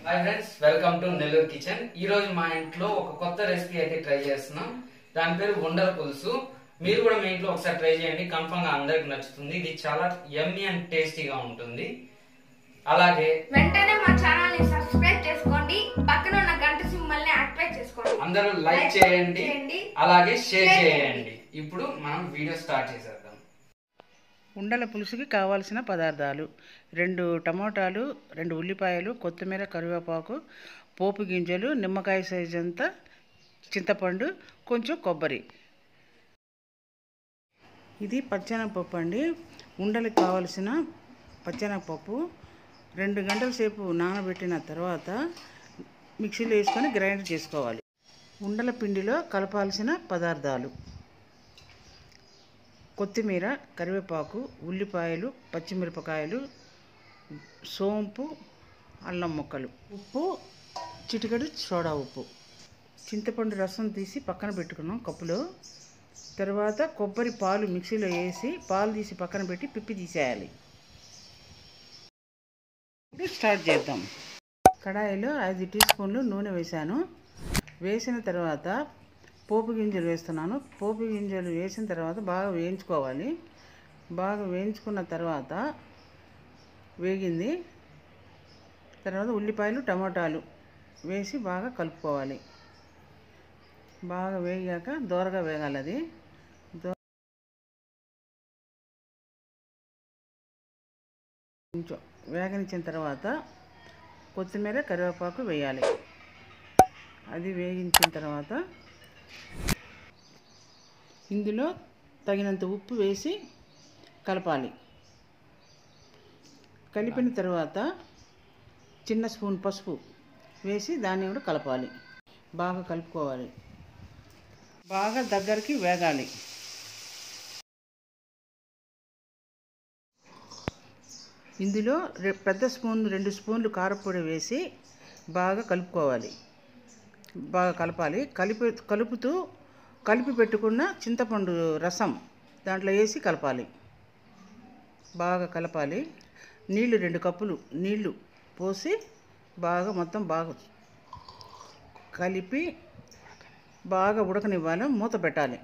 Hi friends, welcome to Nellore kitchen. ఈ రోజు మా ఇంట్లో ఒక కొత్త రెసిపీ అయితే ట్రై చేస్తున్నాం. దాని పేరు ఉండల పులుసు. మీరు కూడా మీ ఇంట్లో ఒకసారి ట్రై చేయండి, కన్ఫర్మ్ గా అందరికి నచ్చుతుంది. ఇది చాలా యమ్మీ అండ్ టేస్టీగా ఉంటుంది. అలాగే వెంటనే మా ఛానల్ ని సబ్స్క్రైబ్ చేసుకోండి, పక్కన ఉన్న గంట సింబల్ ని యాక్టివేట్ చేసుకోండి. అందరూ లైక్ చేయండి, అలాగే షేర్ చేయండి. ఇప్పుడు మనం వీడియో స్టార్ట్ చేసేద్దాం. ఉండల పులుసుకి కావాల్సిన పదార్థాలు: 2 టమోటాలు, 2 ఉల్లిపాయలు, కొత్తిమీర, కరివేపాకు, పోపు గింజలు, నిమ్మకాయ సైజు అంత చింతపండు, కొంచెం కొబ్బరి. ఇది పచ్చెనగపప్పు అండి. ఉండలకి కావాల్సిన పచ్చెనగపప్పు 2 గంటల సేపు నానబెట్టిన తర్వాత మిక్సీలో వేసుకొని గ్రైండ్ చేసుకోవాలి. ఉండల పిండిలో కలపాల్సిన పదార్థాలు: కొత్తిమీర, కరివేపాకు, ఉల్లిపాయలు, పచ్చిమిరపకాయలు, సోంపు, అల్లం ముక్కలు, ఉప్పు, చిటికెడు సోడా ఉప్పు. చింతపండు రసం తీసి పక్కన పెట్టుకున్నాం కప్పులో. తర్వాత కొబ్బరి పాలు మిక్సీలో వేసి పాలు తీసి పక్కన పెట్టి పిప్పి తీసేయాలి. ఇప్పుడు స్టార్ట్ చేద్దాం. కడాయిలో 5 టీ స్పూన్లు నూనె వేసాను. వేసిన తర్వాత పోపు గింజలు వేస్తున్నాను. పోపు గింజలు వేసిన తర్వాత బాగా వేయించుకోవాలి. బాగా వేయించుకున్న తర్వాత వేగింది. తర్వాత ఉల్లిపాయలు, టమాటాలు వేసి బాగా కలుపుకోవాలి. బాగా వేగాక దోరగా వేగాలి. అది కొంచెం వేగనిచ్చిన తర్వాత కొత్తిమీర, కరివేపాకు వేయాలి. అది వేగించిన తర్వాత ఇందులో తగినంత ఉప్పు వేసి కలపాలి. కలిపిన తర్వాత చిన్న స్పూన్ పసుపు వేసి దాన్ని కూడా కలపాలి. బాగా కలుపుకోవాలి. బాగా దగ్గరికి వేగాలి. ఇందులో పెద్ద స్పూన్ 2 స్పూన్లు కారపొడి వేసి బాగా కలుపుకోవాలి. బాగా కలపాలి. కలిపి పెట్టుకున్న చింతపండు రసం దాంట్లో వేసి కలపాలి. బాగా కలపాలి. నీళ్లు 2 కప్పులు నీళ్లు పోసి బాగా మొత్తం బాగా కలిపి బాగా ఉడకనివ్వాలి. మూత పెట్టాలి.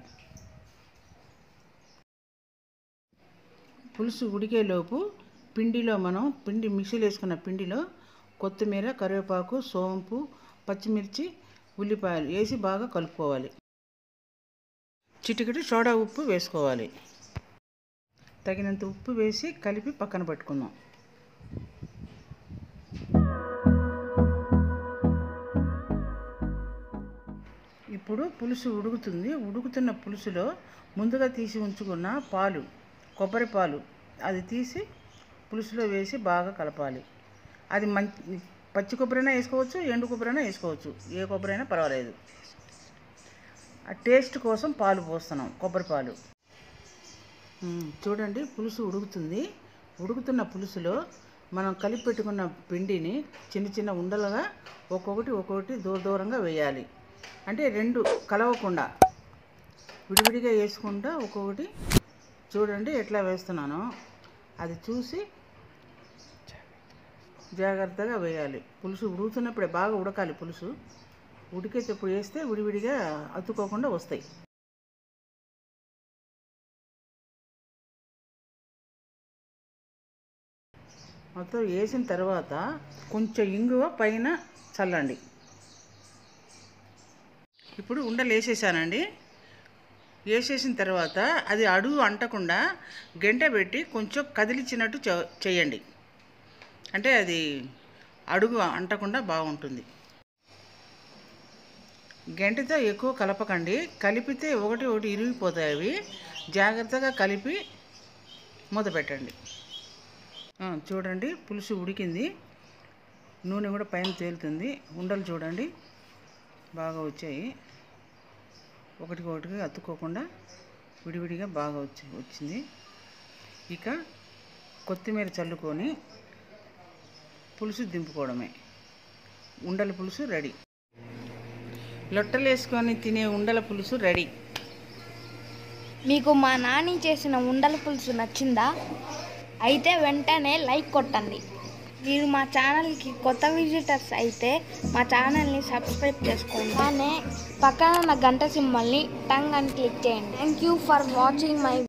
పులుసు ఉడికేలోపు మనం మిక్సీలో వేసుకున్న పిండిలో కొత్తిమీర, కరివేపాకు, సోంపు, పచ్చిమిర్చి, ఉల్లిపాయలు వేసి బాగా కలుపుకోవాలి. చిటికెడు సోడా ఉప్పు వేసుకోవాలి. తగినంత ఉప్పు వేసి కలిపి పక్కన పెట్టుకుందాం. ఇప్పుడు పులుసు ఉడుకుతుంది. ఉడుకుతున్న పులుసులో ముందుగా తీసి ఉంచుకున్న పాలు, కొబ్బరి పాలు అది తీసి పులుసులో వేసి బాగా కలపాలి. అది పచ్చి కొబ్బరైనా వేసుకోవచ్చు, ఎండు కొబ్బరైనా వేసుకోవచ్చు. ఏ కొబ్బరైనా పర్వాలేదు. ఆ టేస్ట్ కోసం పాలు పోస్తున్నాం, కొబ్బరి పాలు. చూడండి, పులుసు ఉడుకుతుంది. ఉడుకుతున్న పులుసులో మనం కలిపి పెట్టుకున్న పిండిని చిన్న చిన్న ఉండలుగా ఒక్కొక్కటి దూరంగా వేయాలి. అంటే 2 కలవకుండా విడివిడిగా వేసుకుంటా ఒక్కొక్కటి. చూడండి ఎట్లా వేస్తున్నానో అది చూసి జాగ్రత్తగా వేయాలి. పులుసు ఉడుకుతున్నప్పుడే బాగా ఉడకాలి. పులుసు ఉడికేటప్పుడు వేస్తే విడివిడిగా అతుక్కోకుండా వస్తాయి. మొత్తం వేసిన తర్వాత కొంచెం ఇంగువ పైన చల్లండి. ఇప్పుడు ఉండలు వేసేసానండి. వేసేసిన తర్వాత అది అడుగు అంటకుండా గంట పెట్టి కొంచెం కదిలిచ్చినట్టు చేయండి. అంటే అది అడుగు అంటకుండా బాగుంటుంది. గంటతో ఎక్కువ కలపకండి. కలిపితే ఒకటి ఇరిగిపోతాయి. అవి జాగ్రత్తగా కలిపి మూత పెట్టండి. చూడండి, పులుసు ఉడికింది. నూనె కూడా పైన తేలుతుంది. ఉండలు చూడండి బాగా వచ్చాయి. ఒకటికి అతుక్కోకుండా విడివిడిగా బాగా వచ్చింది. ఇక కొత్తిమీర చల్లుకొని పులుసు దింపుకోవడమే. ఉండల పులుసు రెడీ. లొట్టలు వేసుకొని తినే ఉండల పులుసు రెడీ. మీకు మా నాని చేసిన ఉండల పులుసు నచ్చిందా? అయితే వెంటనే లైక్ కొట్టండి. మీరు మా ఛానల్కి కొత్త విజిటర్స్ అయితే మా ఛానల్ని సబ్స్క్రైబ్ చేసుకోండి. అలానే పక్కన ఉన్న గంట సింబల్ని టంగ్ అని క్లిక్ చేయండి. Thank you for watching my